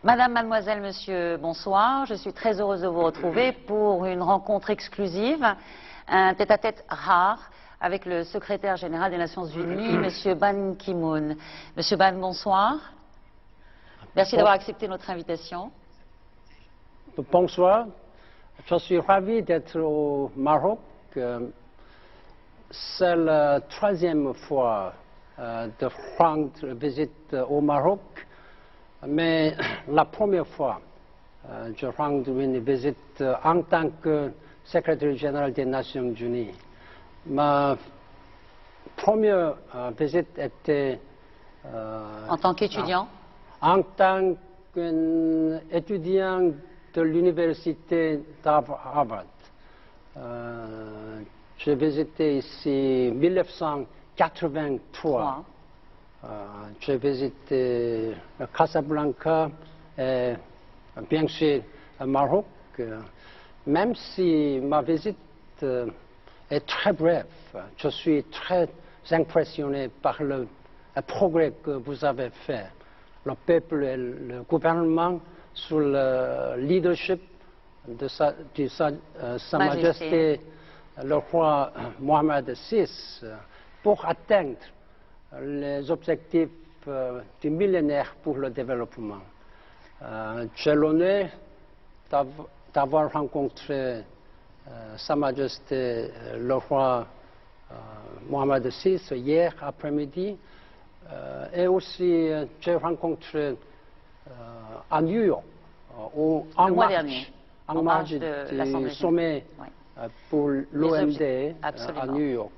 Madame, mademoiselle, monsieur, bonsoir. Je suis très heureuse de vous retrouver pour une rencontre exclusive, un tête-à-tête rare avec le secrétaire général des Nations Unies, monsieur Ban Ki-moon. Monsieur Ban, bonsoir. Merci d'avoir accepté notre invitation. Bonsoir. Je suis ravi d'être au Maroc. C'est la troisième fois de rendre visite au Maroc. Mais la première fois, je rends une visite en tant que secrétaire général des Nations Unies. Ma première visite était en tant qu'étudiant? En tant qu'étudiant de l'université d'Harvard. J'ai visité ici en 1983. J'ai visité Casablanca et bien sûr le Maroc. Même si ma visite est très brève, je suis très impressionné par le progrès que vous avez fait. Le peuple et le gouvernement sous le leadership de Sa Majesté le roi Mohammed VI pour atteindre les objectifs du millénaire pour le développement. J'ai l'honneur d'avoir rencontré Sa Majesté le roi Mohammed VI hier après-midi et aussi j'ai rencontré à New York en marge du sommet pour l'OMD à New York.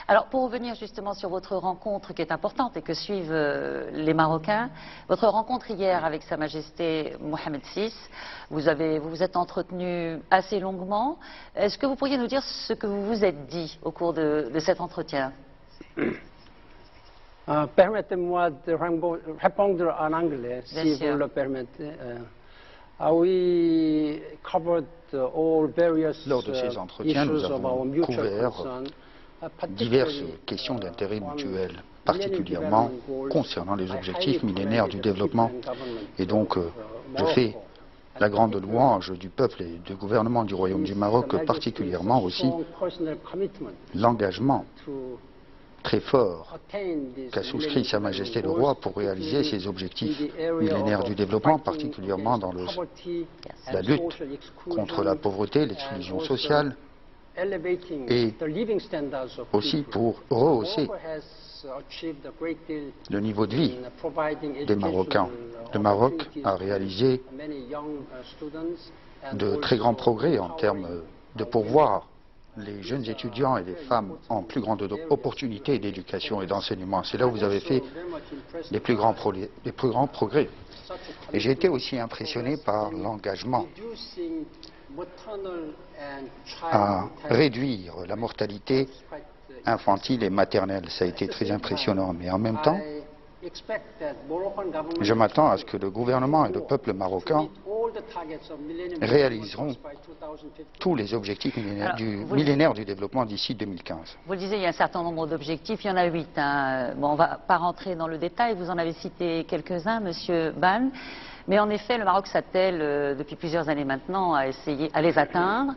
Alors, pour revenir justement sur votre rencontre qui est importante et que suivent les Marocains, votre rencontre hier avec Sa Majesté Mohammed VI, vous vous êtes entretenu assez longuement. Est-ce que vous pourriez nous dire ce que vous vous êtes dit au cours de cet entretien? Permettez-moi de répondre en anglais, si vous le permettez. Lors de ces entretiens, nous avons couvert diverses questions d'intérêt mutuel, particulièrement concernant les objectifs millénaires du développement. Et donc, je fais la grande louange du peuple et du gouvernement du Royaume du Maroc, particulièrement aussi l'engagement très fort qu'a souscrit Sa Majesté le Roi pour réaliser ces objectifs millénaires du développement, particulièrement dans la lutte contre la pauvreté, l'exclusion sociale, et aussi pour rehausser le niveau de vie des Marocains. Le Maroc a réalisé de très grands progrès en termes de pourvoir les jeunes étudiants et les femmes en plus grande opportunité d'éducation et d'enseignement. C'est là où vous avez fait les plus grands progrès. Et j'ai été aussi impressionné par l'engagement à réduire la mortalité infantile et maternelle. Ça a été très impressionnant. Mais en même temps, je m'attends à ce que le gouvernement et le peuple marocain réaliseront tous les objectifs millénaires du développement d'ici 2015. Vous le disiez, il y a un certain nombre d'objectifs, il y en a 8. Bon, on ne va pas rentrer dans le détail, vous en avez cité quelques-uns, Monsieur Ban. Mais en effet, le Maroc s'attelle depuis plusieurs années maintenant à essayer à les atteindre.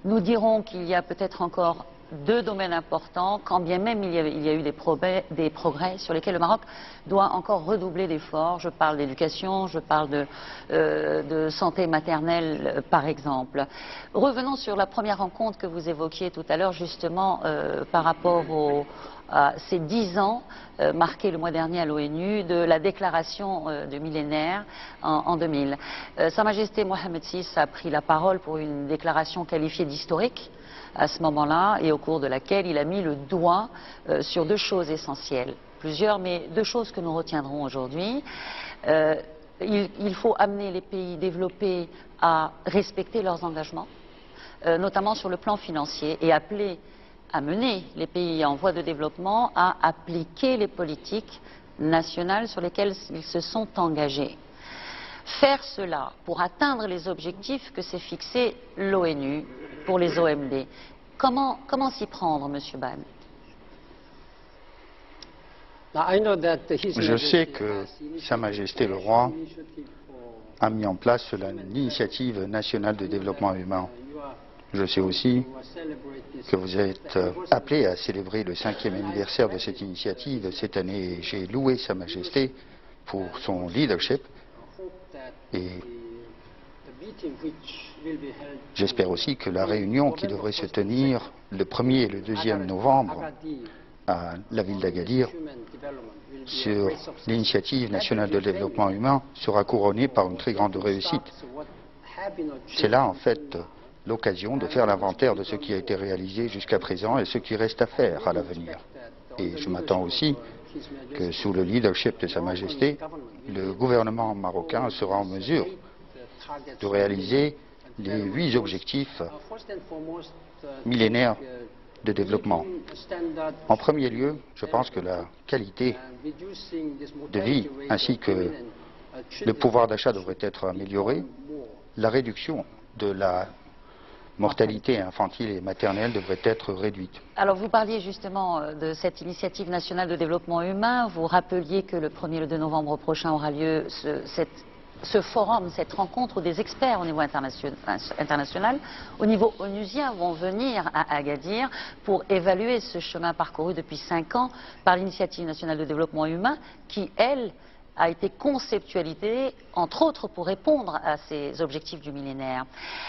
Nous dirons qu'il y a peut-être encore 2 domaines importants, quand bien même il y a eu des progrès sur lesquels le Maroc doit encore redoubler d'efforts. Je parle d'éducation, je parle de santé maternelle, par exemple. Revenons sur la première rencontre que vous évoquiez tout à l'heure, justement, par rapport à ces 10 ans marqués le mois dernier à l'ONU de la déclaration du millénaire en 2000. Sa Majesté Mohammed VI a pris la parole pour une déclaration qualifiée d'historique à ce moment-là et au cours de laquelle il a mis le doigt sur 2 choses essentielles. Plusieurs, mais 2 choses que nous retiendrons aujourd'hui. Il faut amener les pays développés à respecter leurs engagements, notamment sur le plan financier, et appeler à mener les pays en voie de développement à appliquer les politiques nationales sur lesquelles ils se sont engagés. Faire cela pour atteindre les objectifs que s'est fixé l'ONU pour les OMD. Comment s'y prendre, Monsieur Ban? Je sais que Sa Majesté le Roi a mis en place l'initiative nationale de développement humain. Je sais aussi que vous êtes appelé à célébrer le 5e anniversaire de cette initiative cette année et j'ai loué Sa Majesté pour son leadership et j'espère aussi que la réunion qui devrait se tenir le 1er et le 2e novembre à la ville d'Agadir sur l'initiative nationale de développement humain sera couronnée par une très grande réussite. C'est là en fait l'occasion de faire l'inventaire de ce qui a été réalisé jusqu'à présent et ce qui reste à faire à l'avenir. Et je m'attends aussi que sous le leadership de Sa Majesté, le gouvernement marocain sera en mesure de réaliser les 8 objectifs millénaires de développement. En premier lieu, je pense que la qualité de vie ainsi que le pouvoir d'achat devrait être amélioré. La réduction de la mortalité infantile et maternelle devrait être réduite. Alors vous parliez justement de cette initiative nationale de développement humain. Vous rappeliez que le 1er et le 2 novembre prochain aura lieu ce forum, cette rencontre où des experts au niveau international, au niveau onusien, vont venir à Agadir pour évaluer ce chemin parcouru depuis 5 ans par l'initiative nationale de développement humain qui, elle, a été conceptualisée, entre autres, pour répondre à ces objectifs du millénaire.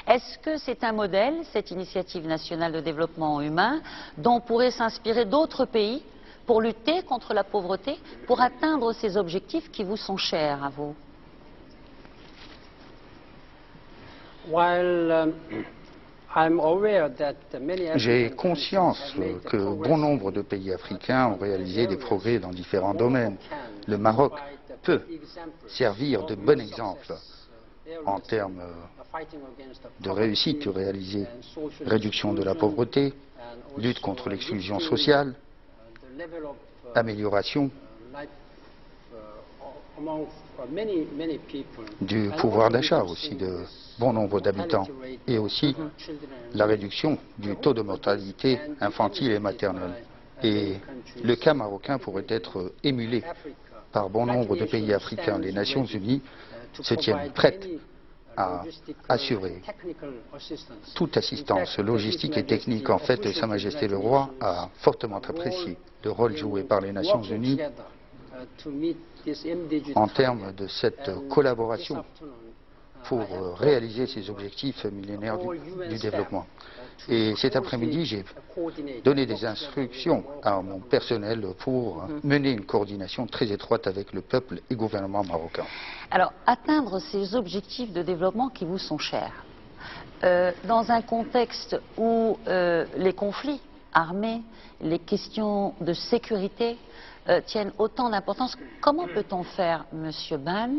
Est-ce que c'est un modèle, cette initiative nationale de développement humain, dont pourraient s'inspirer d'autres pays pour lutter contre la pauvreté, pour atteindre ces objectifs qui vous sont chers à vous? J'ai conscience que bon nombre de pays africains ont réalisé des progrès dans différents domaines. Le Maroc peut servir de bon exemple en termes de réussite réalisée, réduction de la pauvreté, lutte contre l'exclusion sociale, amélioration du pouvoir d'achat aussi de bon nombre d'habitants et aussi la réduction du taux de mortalité infantile et maternelle. Et le cas marocain pourrait être émulé par bon nombre de pays africains. Les Nations Unies se tiennent prêtes à assurer toute assistance logistique et technique. En fait, Sa Majesté le Roi a fortement apprécié le rôle joué par les Nations Unies en termes de cette collaboration pour réaliser ces objectifs millénaires du développement. Et cet après-midi, j'ai donné des instructions à mon personnel pour mener une coordination très étroite avec le peuple et le gouvernement marocain. Alors, atteindre ces objectifs de développement qui vous sont chers, dans un contexte où les conflits armés, les questions de sécurité tiennent autant d'importance, comment peut-on faire, Monsieur Ban,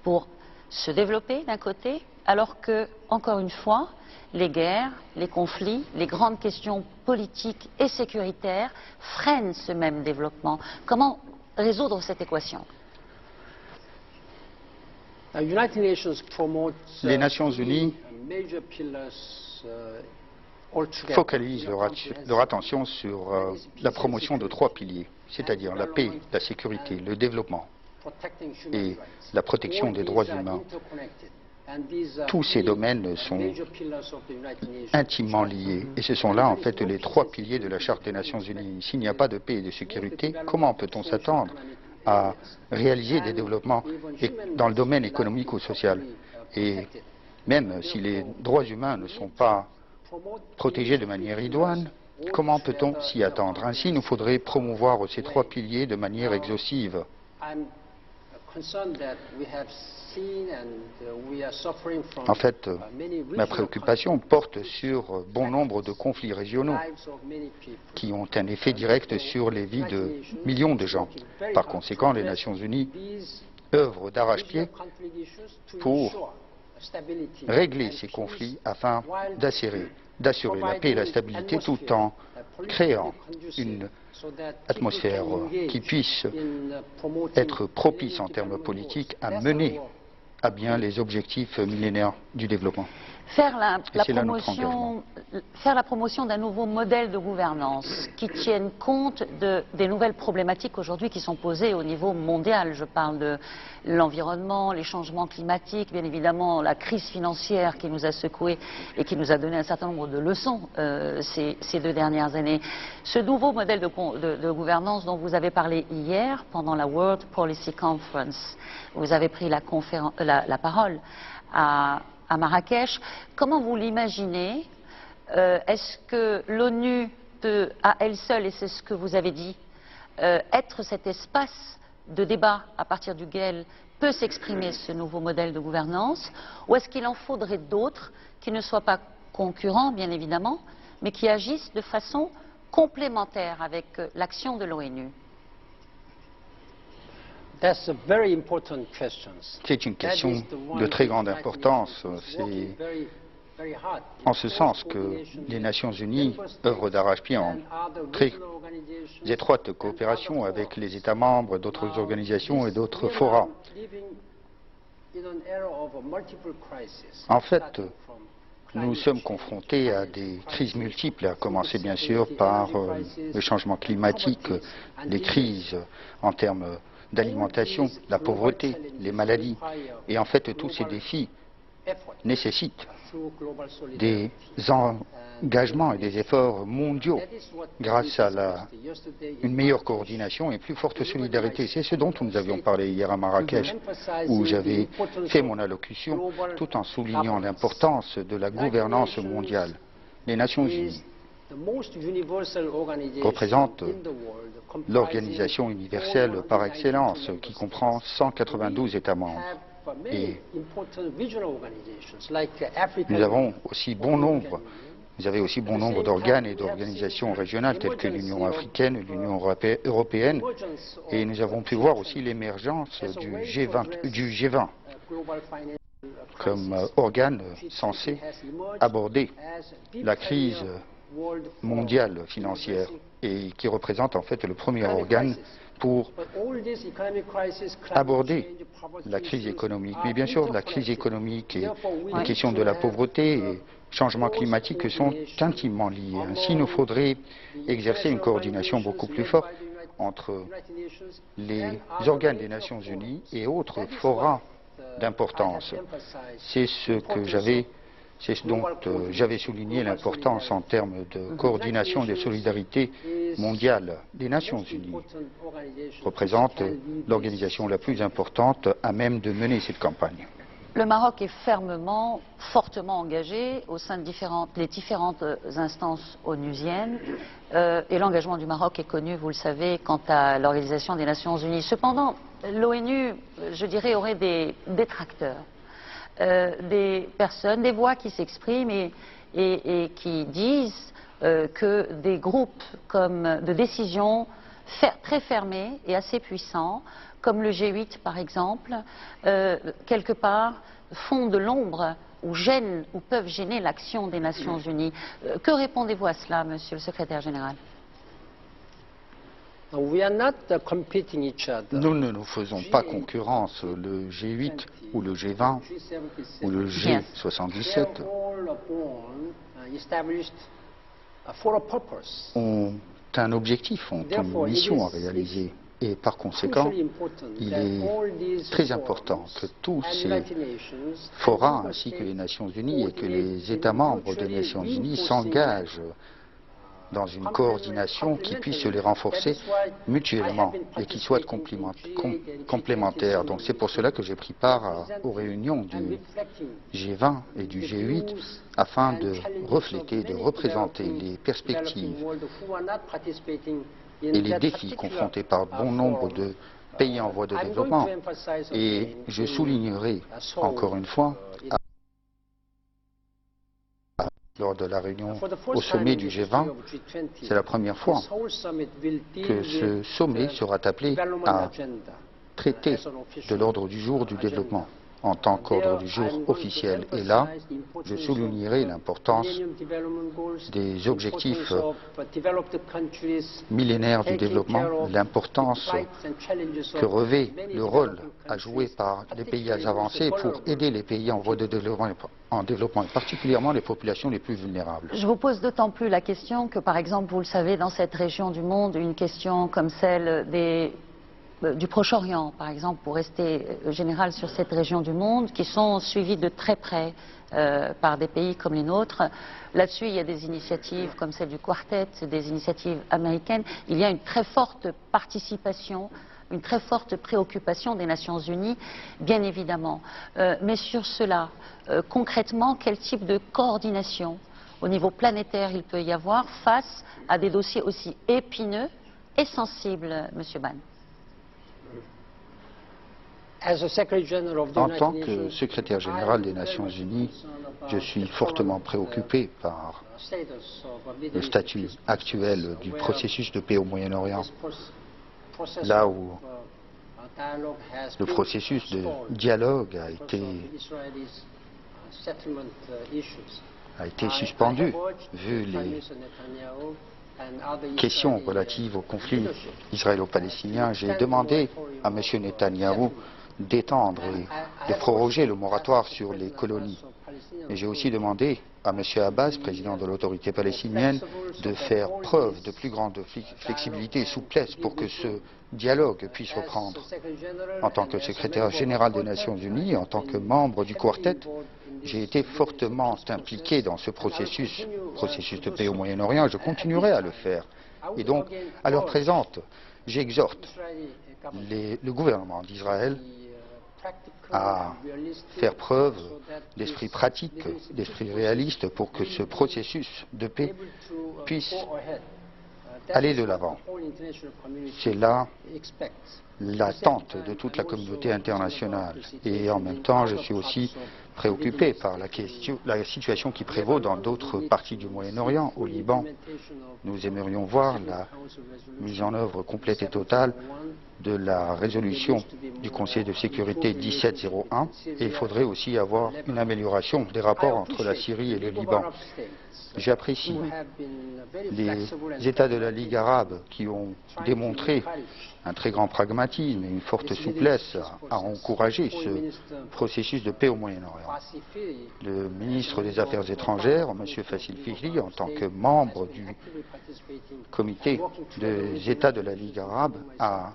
pour se développer d'un côté, alors que, encore une fois, les guerres, les conflits, les grandes questions politiques et sécuritaires freinent ce même développement? Comment résoudre cette équation? Les Nations Unies focalisent leur attention sur la promotion de 3 piliers, c'est-à-dire la paix, la sécurité, le développement et la protection des droits humains. Tous ces domaines sont intimement liés et ce sont là en fait les 3 piliers de la Charte des Nations Unies. S'il n'y a pas de paix et de sécurité, comment peut-on s'attendre à réaliser des développements dans le domaine économique ou social? Et même si les droits humains ne sont pas protégés de manière idoine, comment peut-on s'y attendre? Ainsi, il nous faudrait promouvoir ces 3 piliers de manière exhaustive. En fait, ma préoccupation porte sur bon nombre de conflits régionaux qui ont un effet direct sur les vies de millions de gens. Par conséquent, les Nations Unies œuvrent d'arrache-pied pour régler ces conflits afin d'assurer la paix et la stabilité tout en créant une atmosphère qui puisse être propice en termes politiques à mener à bien les objectifs millénaires du développement. Faire la promotion d'un nouveau modèle de gouvernance qui tienne compte des nouvelles problématiques aujourd'hui qui sont posées au niveau mondial. Je parle de l'environnement, les changements climatiques, bien évidemment la crise financière qui nous a secoués et qui nous a donné un certain nombre de leçons ces 2 dernières années. Ce nouveau modèle de gouvernance dont vous avez parlé hier pendant la World Policy Conference, vous avez pris la parole à Marrakech. Comment vous l'imaginez? Est-ce que l'ONU peut, à elle seule, et c'est ce que vous avez dit, être cet espace de débat à partir duquel peut s'exprimer ce nouveau modèle de gouvernance? Ou est-ce qu'il en faudrait d'autres qui ne soient pas concurrents, bien évidemment, mais qui agissent de façon complémentaire avec l'action de l'ONU? C'est une question de très grande importance. C'est en ce sens que les Nations Unies œuvrent d'arrache-pied en très étroite coopération avec les États membres d'autres organisations et d'autres forats. En fait, nous sommes confrontés à des crises multiples, à commencer bien sûr par le changement climatique, les crises en termes d'alimentation, la pauvreté, les maladies. Et en fait, tous ces défis nécessitent des engagements et des efforts mondiaux grâce à une meilleure coordination et plus forte solidarité. C'est ce dont nous avions parlé hier à Marrakech, où j'avais fait mon allocution tout en soulignant l'importance de la gouvernance mondiale. Les Nations Unies représente l'organisation universelle par excellence qui comprend 192 États membres. Et nous avons aussi bon nombre d'organes et d'organisations régionales telles que l'Union africaine, l'Union européenne, et nous avons pu voir aussi l'émergence du G20 comme organe censé aborder la crise mondiale financière et qui représente en fait le premier organe pour aborder la crise économique. Mais bien sûr, la crise économique et les questions de la pauvreté et changement climatique sont intimement liées. Ainsi, il nous faudrait exercer une coordination beaucoup plus forte entre les organes des Nations Unies et autres forats d'importance. C'est ce dont j'avais souligné l'importance en termes de coordination et de solidarité mondiale. Les Nations Unies représentent l'organisation la plus importante à même de mener cette campagne. Le Maroc est fermement, fortement engagé au sein de les différentes instances onusiennes et l'engagement du Maroc est connu, vous le savez, quant à l'Organisation des Nations Unies. Cependant, l'ONU, je dirais, aurait des détracteurs. Des personnes, des voix qui s'expriment et qui disent que des groupes de décision très fermés et assez puissants, comme le G8 par exemple, quelque part font de l'ombre ou gênent ou peuvent gêner l'action des Nations Unies. Que répondez-vous à cela, Monsieur le Secrétaire général? Nous ne nous faisons pas concurrence. Le G8 ou le G20 ou le G77 ont un objectif, ont une mission à réaliser. Et par conséquent, il est très important que tous ces forats ainsi que les Nations Unies et que les États membres des Nations Unies s'engagent dans une coordination qui puisse les renforcer mutuellement et qui soit complémentaire. Donc c'est pour cela que j'ai pris part aux réunions du G20 et du G8 afin de refléter, de représenter les perspectives et les défis confrontés par bon nombre de pays en voie de développement. Et je soulignerai encore une fois, lors de la réunion au sommet du G20, c'est la première fois que ce sommet sera appelé à traiter de l'ordre du jour du développement. en tant qu'ordre du jour officiel. Et là, je soulignerai l'importance des objectifs millénaires du développement, l'importance que revêt le rôle à jouer par les pays avancés pour aider les pays en voie de développement, et particulièrement les populations les plus vulnérables. Je vous pose d'autant plus la question que, par exemple, vous le savez, dans cette région du monde, une question comme celle du Proche-Orient, par exemple, pour rester général sur cette région du monde, qui sont suivis de très près par des pays comme les nôtres. Là-dessus, il y a des initiatives comme celle du Quartet, des initiatives américaines. Il y a une très forte participation, une très forte préoccupation des Nations Unies, bien évidemment. Mais sur cela, concrètement, quel type de coordination au niveau planétaire il peut y avoir face à des dossiers aussi épineux et sensibles, Monsieur Ban? En tant que secrétaire général des Nations Unies, je suis fortement préoccupé par le statut actuel du processus de paix au Moyen-Orient, là où le processus de dialogue a été suspendu, vu les questions relatives au conflit israélo-palestinien. J'ai demandé à M. Netanyahou d'étendre et de proroger le moratoire sur les colonies. Et j'ai aussi demandé à M. Abbas, président de l'autorité palestinienne, de faire preuve de plus grande flexibilité et souplesse pour que ce dialogue puisse reprendre. En tant que secrétaire général des Nations Unies, en tant que membre du Quartet, j'ai été fortement impliqué dans ce processus de paix au Moyen-Orient, et je continuerai à le faire. Et donc, à l'heure présente, j'exhorte le gouvernement d'Israël à faire preuve d'esprit pratique, d'esprit réaliste pour que ce processus de paix puisse aller de l'avant. C'est là l'attente de toute la communauté internationale. Et en même temps, je suis aussi préoccupé par la situation qui prévaut dans d'autres parties du Moyen-Orient. Au Liban, nous aimerions voir la mise en œuvre complète et totale de la résolution du Conseil de sécurité 1701, et il faudrait aussi avoir une amélioration des rapports entre la Syrie et le Liban. J'apprécie les États de la Ligue arabe qui ont démontré un très grand pragmatisme et une forte souplesse à encourager ce processus de paix au Moyen-Orient. Le ministre des Affaires étrangères, M. Fassil Fikri, en tant que membre du comité des États de la Ligue arabe, a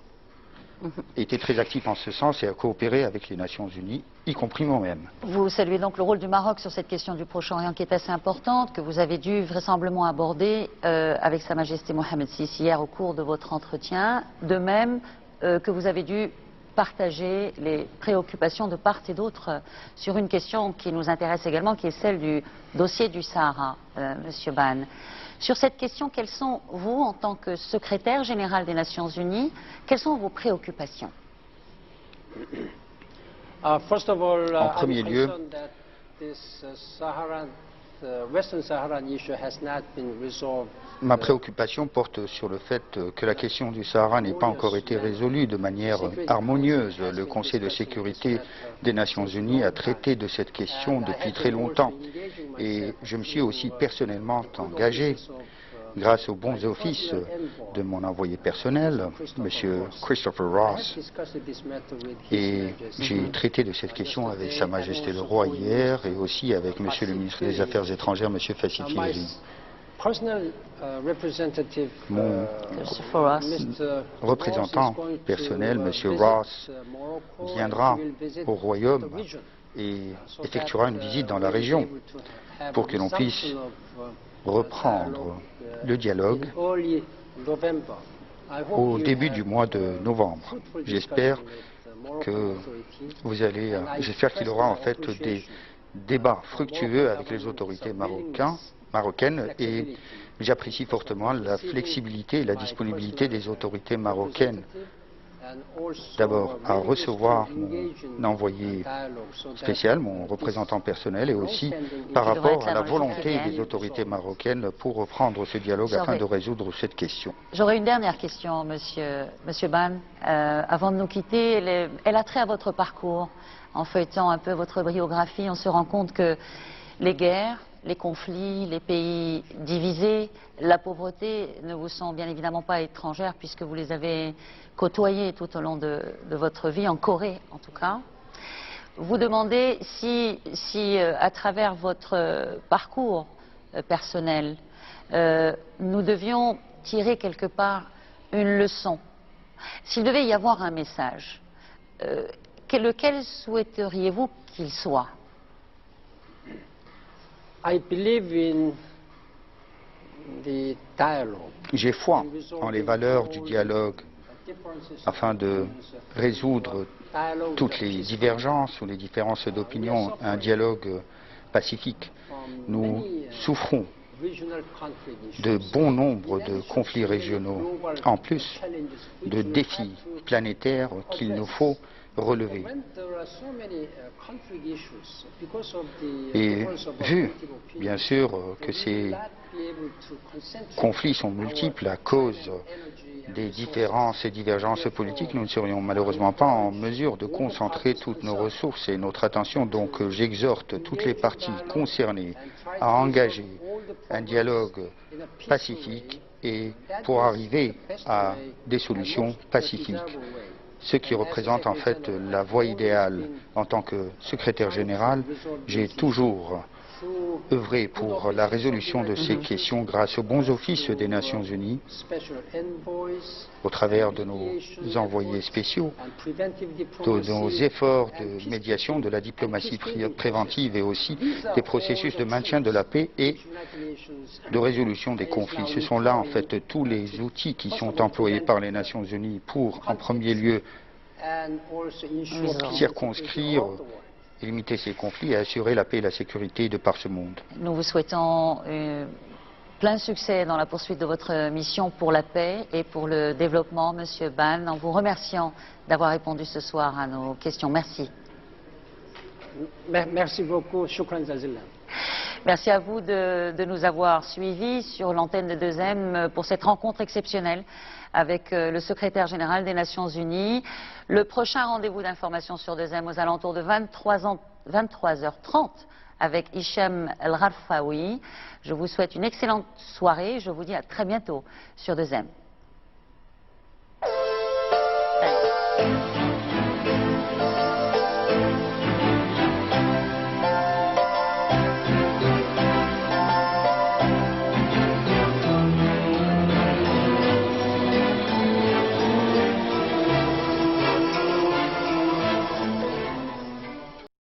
été très actif en ce sens et a coopéré avec les Nations Unies, y compris moi-même. Vous saluez donc le rôle du Maroc sur cette question du Proche-Orient qui est assez importante, que vous avez dû vraisemblablement aborder avec Sa Majesté Mohamed VI hier au cours de votre entretien, de même que vous avez dû partager les préoccupations de part et d'autre sur une question qui nous intéresse également, qui est celle du dossier du Sahara, Monsieur Ban. Sur cette question, quelles sont, vous, en tant que secrétaire général des Nations Unies, quelles sont vos préoccupations? En premier lieu, ma préoccupation porte sur le fait que la question du Sahara n'ait pas encore été résolue de manière harmonieuse. Le Conseil de sécurité des Nations Unies a traité de cette question depuis très longtemps et je me suis aussi personnellement engagé, grâce aux bons offices de mon envoyé personnel, M. Christopher Ross, et j'ai traité de cette question avec Sa Majesté le Roi hier et aussi avec M. le ministre des Affaires étrangères, M. Fassil Fikri. Mon représentant personnel, M. Ross, viendra au Royaume et effectuera une visite dans la région pour que l'on puisse reprendre le dialogue au début du mois de novembre. J'espère qu'il y aura en fait des débats fructueux avec les autorités marocaines et j'apprécie fortement la flexibilité et la disponibilité des autorités marocaines. D'abord, à recevoir mon envoyé spécial, mon représentant personnel, et aussi par rapport à la volonté des autorités marocaines pour reprendre ce dialogue afin de résoudre cette question. J'aurais une dernière question, Monsieur Ban. Avant de nous quitter, elle a trait à votre parcours, en feuilletant un peu votre biographie, on se rend compte que les guerres, les conflits, les pays divisés, la pauvreté ne vous sont bien évidemment pas étrangères puisque vous les avez côtoyés tout au long de votre vie, en Corée en tout cas. Vous demandez si à travers votre parcours personnel, nous devions tirer quelque part une leçon. S'il devait y avoir un message, lequel souhaiteriez-vous qu'il soit? J'ai foi en les valeurs du dialogue afin de résoudre toutes les divergences ou les différences d'opinion, un dialogue pacifique. Nous souffrons de bon nombre de conflits régionaux, en plus de défis planétaires qu'il nous faut relever. Et vu, bien sûr, que ces conflits sont multiples à cause des différences et divergences politiques, nous ne serions malheureusement pas en mesure de concentrer toutes nos ressources et notre attention. Donc j'exhorte toutes les parties concernées à engager un dialogue pacifique et pour arriver à des solutions pacifiques. Ce qui représente en fait la voie idéale. En tant que secrétaire général, j'ai toujours œuvré pour la résolution de ces questions grâce aux bons offices des Nations Unies, au travers de nos envoyés spéciaux, de nos efforts de médiation, de la diplomatie préventive et aussi des processus de maintien de la paix et de résolution des conflits. Ce sont là en fait tous les outils qui sont employés par les Nations Unies pour, en premier lieu, circonscrire et limiter ces conflits et assurer la paix et la sécurité de par ce monde. Nous vous souhaitons plein succès dans la poursuite de votre mission pour la paix et pour le développement, Monsieur Ban, en vous remerciant d'avoir répondu ce soir à nos questions. Merci. Merci beaucoup. Shukran jazilan. Merci à vous de nous avoir suivis sur l'antenne de 2M pour cette rencontre exceptionnelle avec le secrétaire général des Nations Unies. Le prochain rendez-vous d'information sur 2M aux alentours de 23h30 avec Hicham El Raffaoui. Je vous souhaite une excellente soirée. Je vous dis à très bientôt sur 2M.